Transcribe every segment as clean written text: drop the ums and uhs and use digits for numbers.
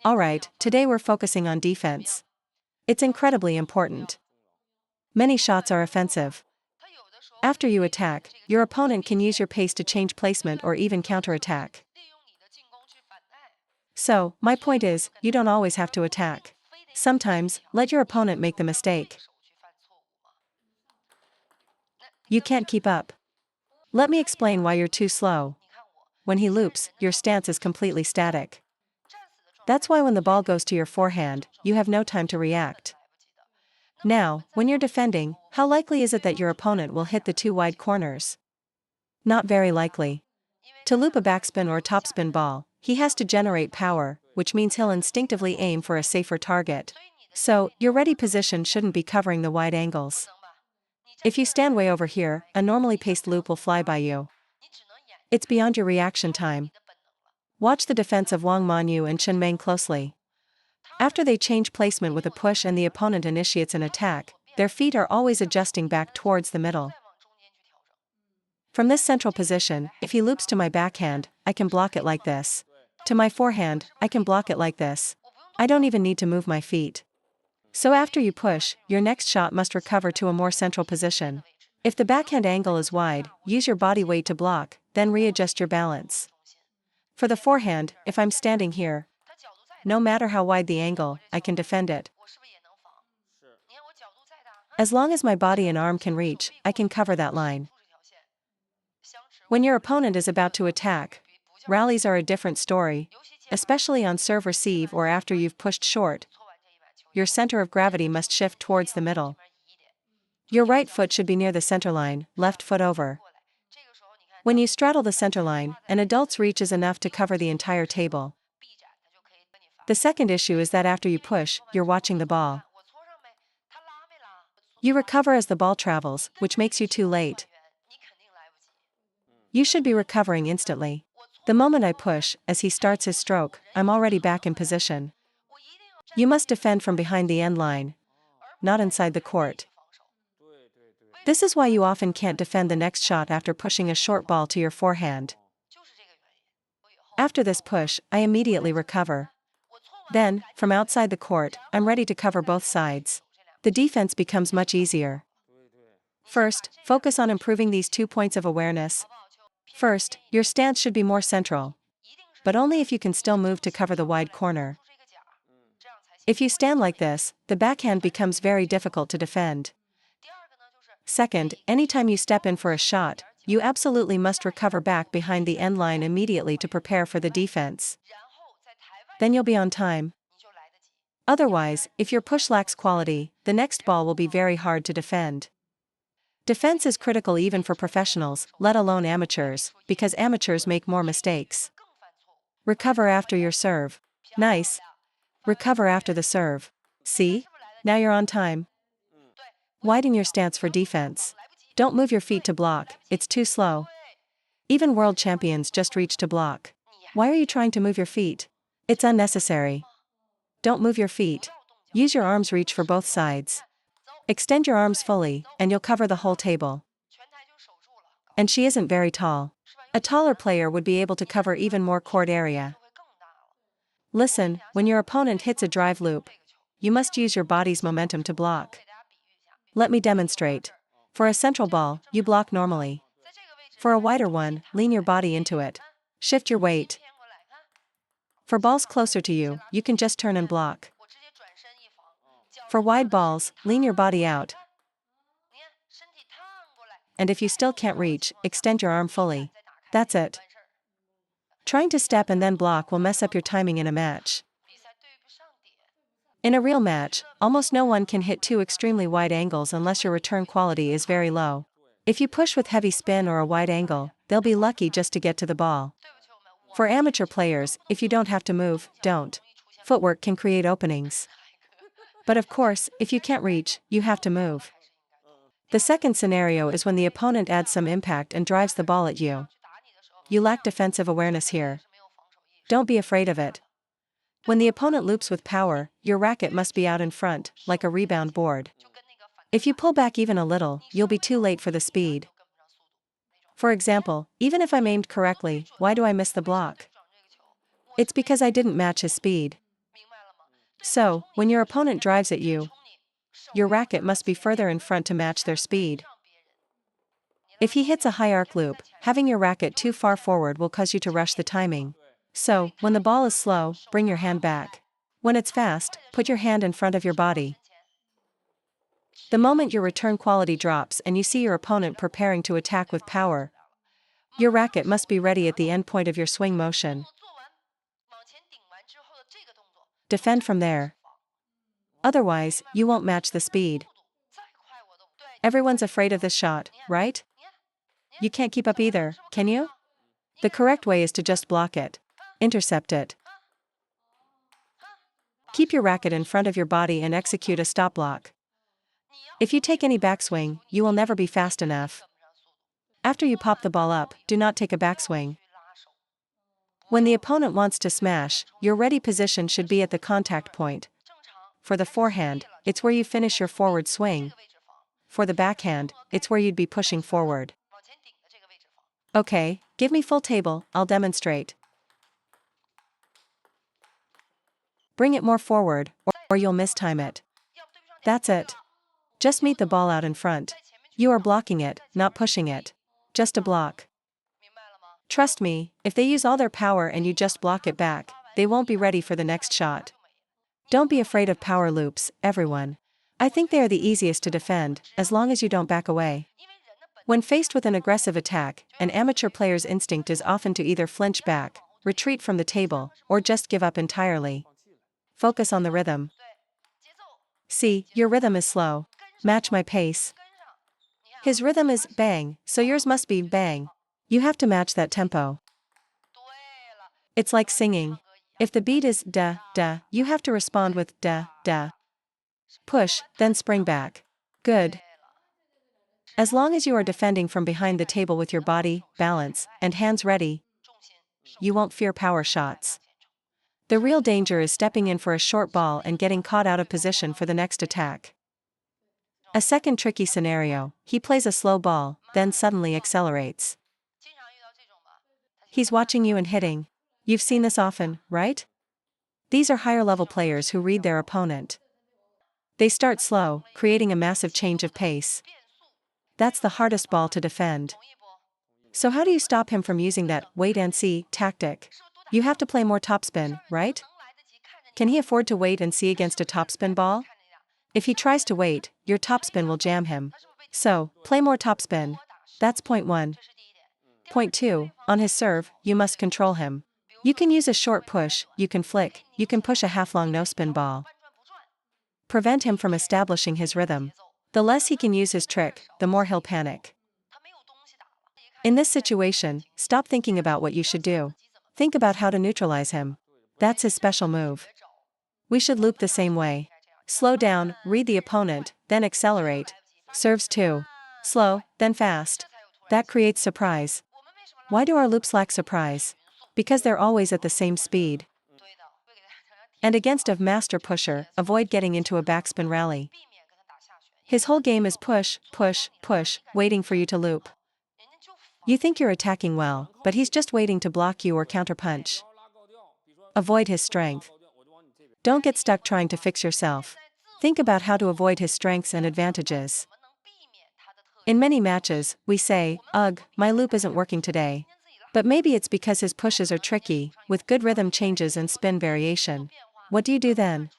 Alright, today we're focusing on defense. It's incredibly important. Many shots are offensive. After you attack, your opponent can use your pace to change placement or even counterattack. So, my point is, you don't always have to attack. Sometimes, let your opponent make the mistake. You can't keep up. Let me explain why you're too slow. When he loops, your stance is completely static. That's why when the ball goes to your forehand, you have no time to react. Now, when you're defending, how likely is it that your opponent will hit the two wide corners? Not very likely. To loop a backspin or topspin ball, he has to generate power, which means he'll instinctively aim for a safer target. So, your ready position shouldn't be covering the wide angles. If you stand way over here, a normally paced loop will fly by you. It's beyond your reaction time. Watch the defense of Wang Manyu and Chen Meng closely. After they change placement with a push and the opponent initiates an attack, their feet are always adjusting back towards the middle. From this central position, if he loops to my backhand, I can block it like this. To my forehand, I can block it like this. I don't even need to move my feet. So after you push, your next shot must recover to a more central position. If the backhand angle is wide, use your body weight to block, then readjust your balance. For the forehand, if I'm standing here, no matter how wide the angle, I can defend it. As long as my body and arm can reach, I can cover that line. When your opponent is about to attack, rallies are a different story, especially on serve-receive or after you've pushed short. Your center of gravity must shift towards the middle. Your right foot should be near the center line, left foot over. When you straddle the center line, an adult's reach is enough to cover the entire table. The second issue is that after you push, you're watching the ball. You recover as the ball travels, which makes you too late. You should be recovering instantly. The moment I push, as he starts his stroke, I'm already back in position. You must defend from behind the end line, not inside the court. This is why you often can't defend the next shot after pushing a short ball to your forehand. After this push, I immediately recover. Then, from outside the court, I'm ready to cover both sides. The defense becomes much easier. First, focus on improving these 2 points of awareness. First, your stance should be more central, but only if you can still move to cover the wide corner. If you stand like this, the backhand becomes very difficult to defend. Second, anytime you step in for a shot, you absolutely must recover back behind the end line immediately to prepare for the defense. Then you'll be on time. Otherwise, if your push lacks quality, the next ball will be very hard to defend. Defense is critical even for professionals, let alone amateurs, because amateurs make more mistakes. Recover after your serve. Nice. Recover after the serve. See? Now you're on time. Widen your stance for defense. Don't move your feet to block, it's too slow. Even world champions just reach to block. Why are you trying to move your feet? It's unnecessary. Don't move your feet. Use your arm's reach for both sides. Extend your arms fully, and you'll cover the whole table. And she isn't very tall. A taller player would be able to cover even more court area. Listen, when your opponent hits a drive loop, you must use your body's momentum to block. Let me demonstrate. For a central ball, you block normally. For a wider one, lean your body into it. Shift your weight. For balls closer to you, you can just turn and block. For wide balls, lean your body out. And if you still can't reach, extend your arm fully. That's it. Trying to step and then block will mess up your timing in a match. In a real match, almost no one can hit two extremely wide angles unless your return quality is very low. If you push with heavy spin or a wide angle, they'll be lucky just to get to the ball. For amateur players, if you don't have to move, don't. Footwork can create openings. But of course, if you can't reach, you have to move. The second scenario is when the opponent adds some impact and drives the ball at you. You lack defensive awareness here. Don't be afraid of it. When the opponent loops with power, your racket must be out in front, like a rebound board. If you pull back even a little, you'll be too late for the speed. For example, even if I'm aimed correctly, why do I miss the block? It's because I didn't match his speed. So, when your opponent drives at you, your racket must be further in front to match their speed. If he hits a high arc loop, having your racket too far forward will cause you to rush the timing. So, when the ball is slow, bring your hand back. When it's fast, put your hand in front of your body. The moment your return quality drops and you see your opponent preparing to attack with power, your racket must be ready at the end point of your swing motion. Defend from there. Otherwise, you won't match the speed. Everyone's afraid of this shot, right? You can't keep up either, can you? The correct way is to just block it. Intercept it. Keep your racket in front of your body and execute a stop block. If you take any backswing, you will never be fast enough. After you pop the ball up, do not take a backswing. When the opponent wants to smash, your ready position should be at the contact point. For the forehand, it's where you finish your forward swing. For the backhand, it's where you'd be pushing forward. Okay, give me full table, I'll demonstrate. Bring it more forward, or you'll mistime it. That's it. Just meet the ball out in front. You are blocking it, not pushing it. Just a block. Trust me, if they use all their power and you just block it back, they won't be ready for the next shot. Don't be afraid of power loops, everyone. I think they are the easiest to defend, as long as you don't back away. When faced with an aggressive attack, an amateur player's instinct is often to either flinch back, retreat from the table, or just give up entirely. Focus on the rhythm. See, your rhythm is slow. Match my pace. His rhythm is bang, so yours must be bang. You have to match that tempo. It's like singing. If the beat is da, da, you have to respond with da, da. Push, then spring back. Good. As long as you are defending from behind the table with your body, balance, and hands ready, you won't fear power shots. The real danger is stepping in for a short ball and getting caught out of position for the next attack. A second tricky scenario, he plays a slow ball, then suddenly accelerates. He's watching you and hitting. You've seen this often, right? These are higher level players who read their opponent. They start slow, creating a massive change of pace. That's the hardest ball to defend. So how do you stop him from using that wait and see tactic? You have to play more topspin, right? Can he afford to wait and see against a topspin ball? If he tries to wait, your topspin will jam him. So, play more topspin. That's point 1. Point 2, on his serve, you must control him. You can use a short push, you can flick, you can push a half-long no-spin ball. Prevent him from establishing his rhythm. The less he can use his trick, the more he'll panic. In this situation, stop thinking about what you should do. Think about how to neutralize him. That's his special move. We should loop the same way. Slow down, read the opponent, then accelerate. Serves too. Slow, then fast. That creates surprise. Why do our loops lack surprise? Because they're always at the same speed. And against a master pusher, avoid getting into a backspin rally. His whole game is push, push, push, waiting for you to loop. You think you're attacking well, but he's just waiting to block you or counterpunch. Avoid his strength. Don't get stuck trying to fix yourself. Think about how to avoid his strengths and advantages. In many matches, we say, ugh, my loop isn't working today. But maybe it's because his pushes are tricky, with good rhythm changes and spin variation. What do you do then?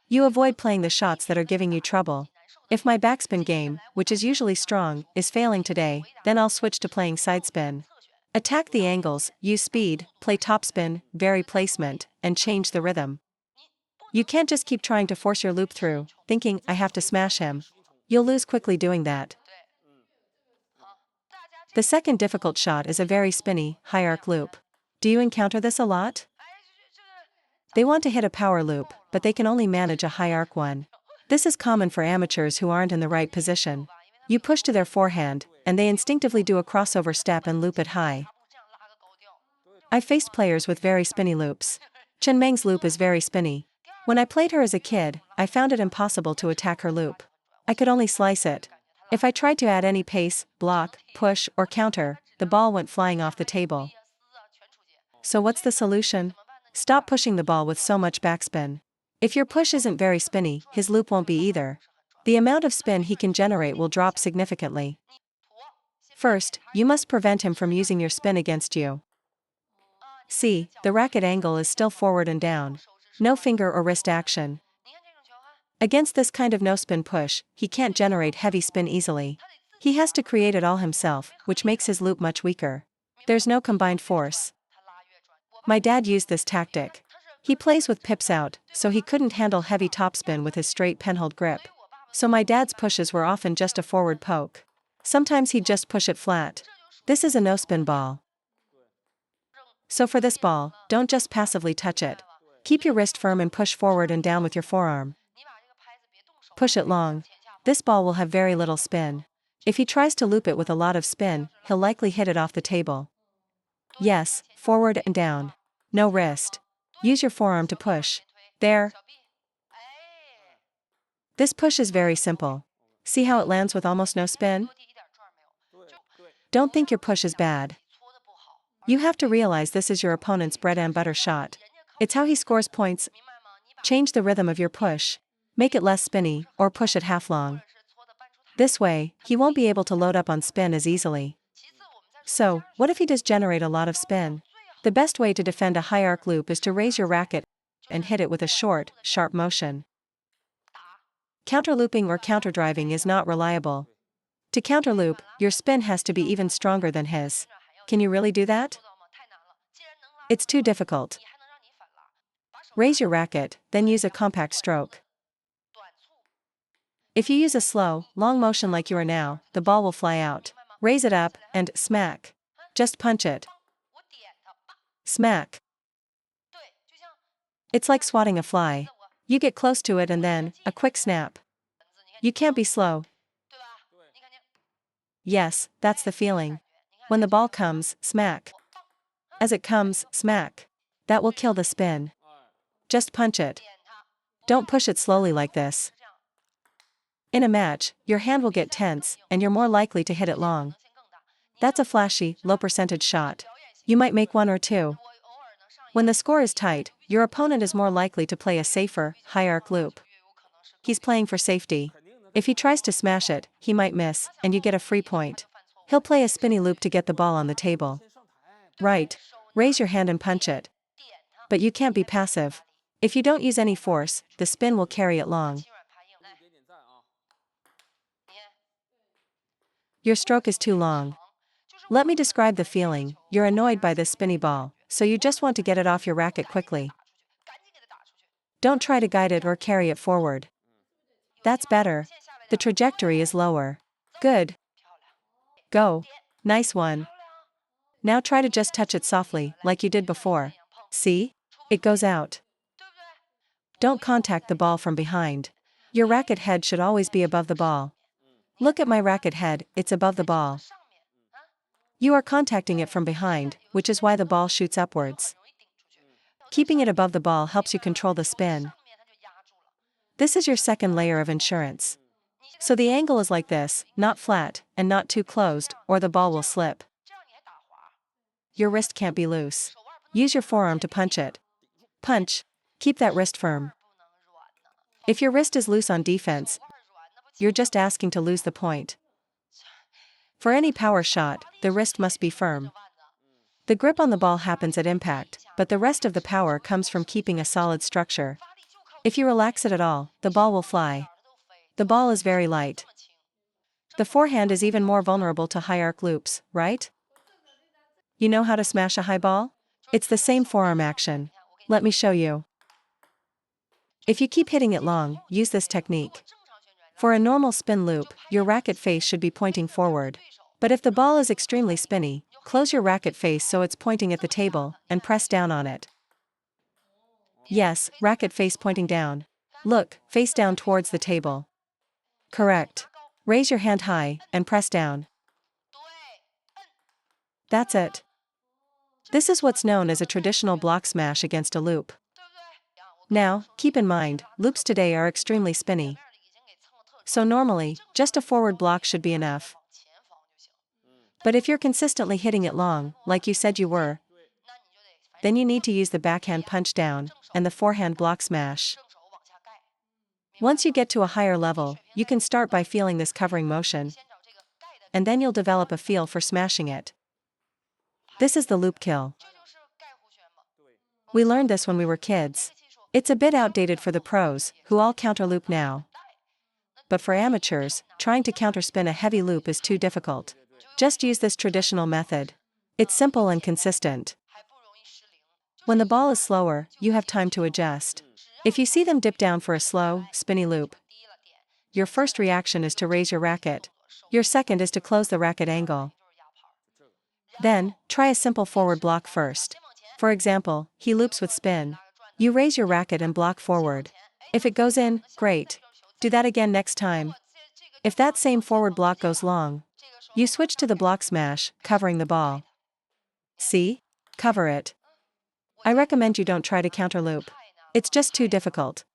You avoid playing the shots that are giving you trouble. If my backspin game, which is usually strong, is failing today, then I'll switch to playing sidespin. Attack the angles, use speed, play topspin, vary placement, and change the rhythm. You can't just keep trying to force your loop through, thinking, I have to smash him. You'll lose quickly doing that. The second difficult shot is a very spinny, high arc loop. Do you encounter this a lot? They want to hit a power loop, but they can only manage a high arc one. This is common for amateurs who aren't in the right position. You push to their forehand, and they instinctively do a crossover step and loop it high. I've faced players with very spinny loops. Chen Meng's loop is very spinny. When I played her as a kid, I found it impossible to attack her loop. I could only slice it. If I tried to add any pace, block, push, or counter, the ball went flying off the table. So what's the solution? Stop pushing the ball with so much backspin. If your push isn't very spinny, his loop won't be either. The amount of spin he can generate will drop significantly. First, you must prevent him from using your spin against you. See, the racket angle is still forward and down. No finger or wrist action. Against this kind of no-spin push, he can't generate heavy spin easily. He has to create it all himself, which makes his loop much weaker. There's no combined force. My dad used this tactic. He plays with pips out, so he couldn't handle heavy topspin with his straight penhold grip. So my dad's pushes were often just a forward poke. Sometimes he'd just push it flat. This is a no-spin ball. So for this ball, don't just passively touch it. Keep your wrist firm and push forward and down with your forearm. Push it long. This ball will have very little spin. If he tries to loop it with a lot of spin, he'll likely hit it off the table. Yes, forward and down. No wrist. Use your forearm to push. There. This push is very simple. See how it lands with almost no spin? Don't think your push is bad. You have to realize this is your opponent's bread and butter shot. It's how he scores points. Change the rhythm of your push. Make it less spinny, or push it half long. This way, he won't be able to load up on spin as easily. So, what if he does generate a lot of spin? The best way to defend a high arc loop is to raise your racket and hit it with a short, sharp motion. Counterlooping or counterdriving is not reliable. To counterloop, your spin has to be even stronger than his. Can you really do that? It's too difficult. Raise your racket, then use a compact stroke. If you use a slow, long motion like you are now, the ball will fly out. Raise it up, and smack. Just punch it. Smack. It's like swatting a fly. You get close to it and then, a quick snap. You can't be slow. Yes, that's the feeling. When the ball comes, smack. As it comes, smack. That will kill the spin. Just punch it. Don't push it slowly like this. In a match, your hand will get tense, and you're more likely to hit it long. That's a flashy, low percentage shot. You might make one or two. When the score is tight, your opponent is more likely to play a safer, high arc loop. He's playing for safety. If he tries to smash it, he might miss, and you get a free point. He'll play a spinny loop to get the ball on the table. Right. Raise your hand and punch it. But you can't be passive. If you don't use any force, the spin will carry it long. Your stroke is too long. Let me describe the feeling. You're annoyed by this spinny ball, so you just want to get it off your racket quickly. Don't try to guide it or carry it forward. That's better. The trajectory is lower. Good. Go. Nice one. Now try to just touch it softly, like you did before. See? It goes out. Don't contact the ball from behind. Your racket head should always be above the ball. Look at my racket head, it's above the ball. You are contacting it from behind, which is why the ball shoots upwards. Keeping it above the ball helps you control the spin. This is your second layer of insurance. So the angle is like this, not flat, and not too closed, or the ball will slip. Your wrist can't be loose. Use your forearm to punch it. Punch. Keep that wrist firm. If your wrist is loose on defense, you're just asking to lose the point. For any power shot, the wrist must be firm. The grip on the ball happens at impact, but the rest of the power comes from keeping a solid structure. If you relax it at all, the ball will fly. The ball is very light. The forehand is even more vulnerable to high arc loops, right? You know how to smash a high ball? It's the same forearm action. Let me show you. If you keep hitting it long, use this technique. For a normal spin loop, your racket face should be pointing forward. But if the ball is extremely spinny, close your racket face so it's pointing at the table, and press down on it. Yes, racket face pointing down. Look, face down towards the table. Correct. Raise your hand high, and press down. That's it. This is what's known as a traditional block smash against a loop. Now, keep in mind, loops today are extremely spinny. So normally, just a forward block should be enough. But if you're consistently hitting it long, like you said you were, then you need to use the backhand punch down, and the forehand block smash. Once you get to a higher level, you can start by feeling this covering motion, and then you'll develop a feel for smashing it. This is the loop kill. We learned this when we were kids. It's a bit outdated for the pros, who all counter loop now. But for amateurs, trying to counterspin a heavy loop is too difficult. Just use this traditional method. It's simple and consistent. When the ball is slower, you have time to adjust. If you see them dip down for a slow, spinny loop, your first reaction is to raise your racket. Your second is to close the racket angle. Then, try a simple forward block first. For example, he loops with spin. You raise your racket and block forward. If it goes in, great. Do that again next time. If that same forward block goes long, you switch to the block smash, covering the ball. See? Cover it. I recommend you don't try to counter loop. It's just too difficult.